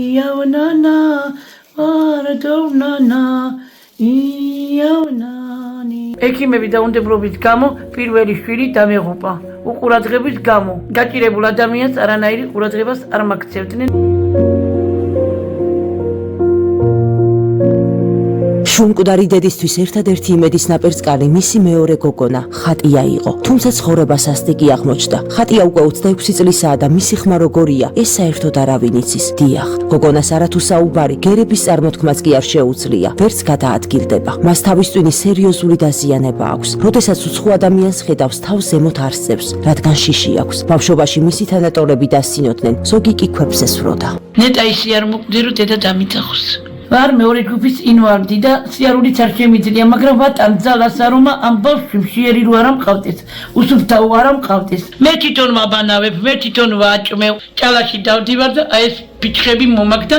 იავნანა ვარდოვნანა იავნანი ექიმები დაუნდებლობის გამო პირველი შვილი დამეღუპა უყურადღების გამო გაჭირებულ ადამიანს არანაირი ყურადღებას არ მაქცევდნენ შუნკვდარი დედისთვის ერთადერთი იმედის ნაპერწკალი მისი მეორე გოგონა ხატია იყო. თუმცა ცხოვრება სასტიკი აღმოჩნდა. ხატია უკვე 26 წლისაა და მისი ხმა როგორია, ეს საერთოდ არავინ იცის. დიახ, გოგონას არათუ საუბარი, გერების წარმოთქმაც კი არ შეუძლია. ვერც გადაადგილდება. მას თავის ტვინი სერიოზული დაზიანება აქვს. როდესაც უცხო ადამიანს ხედავს, თავს ზემოთ არსებს, რადგან შიში აქვს. ბავშვობაში მისი თანატოლები დასცინოდნენ, ზოგი კი ქვებზე სვროდა. ნეტა ისი არ მოკვდი, რომ დედა დამიძახოს. ვარ მეორე ჯგუფის ინვალიდი და სიარულიც არ შემიძლია, მაგრამ ვატან ძალას არომა ამ ბავშვი მშიერი რო არ მყავდეს, უსუფთავო არ მყავდეს. მე თვითონ ვაბანავებ, მე თვითონ ვაჭმევ, ჭალაში დავდივარ და აი ეს ბიჭები მომაგდა,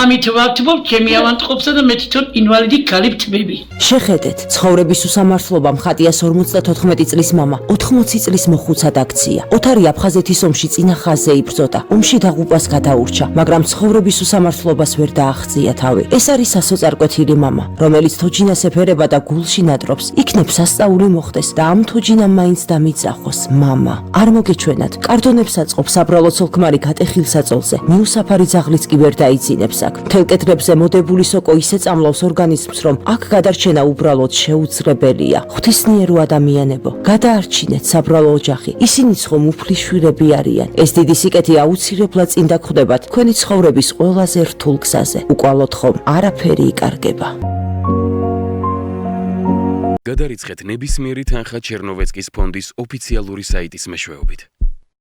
ამით ვავთბობ ჩემი ავანტყოფსა და მე თვითონ ინვალიდი გალიფთბები. შეხედეთ, ცხოვრების უსამართლობამ ხატიას 54 წლის მამა 80 წლის მოხუცად აქცია. ოთარი აფხაზეთის ომში წინა ხაზზე იბრძოდა. ომში დაღუპვას გადაურჩა, მაგრამ ცხოვრების უსამართლობას ვერ დააღწია თავი. ეს არის სასოწარკვეთილი მამა, რომელიც თოჯინას ეფერება და გულში ნატრობს. იქნებ სასწაული მოხდეს და ამ თოჯინამ მაინც დამიძახოს. მამა, არ მოგეჩვენათ, კარტონებს აწყობს საბრალო ცოლქმარი გატეხილ საწოლზე. მიუსაფარი ძაღლიც კი ვერ დაიძინებს აქ. მთელ კედლებზე მოდებული სოკო ისე წამლავს ორგანიზმს, რომ აქ გადარჩენა უბრალოდ შეუძლებელია. ღვთისმიერო ადამიანებო, გადაარჩინეთ საბრალო ოჯახი. ისინიც ხომ უფლის შვილები არიან. ეს დიდი სიკეთე აუცილებლად წინ დაგხვდება თქვენი ცხოვრების ყველაზე რთულ გზაზე. უკვალოდ ხომ არაფერი იკარგება. გადარიცხეთ ნებისმიერი თანხა ჩერნოვეცკის ფონდის ოფიციალური საიტის მეშვეობით.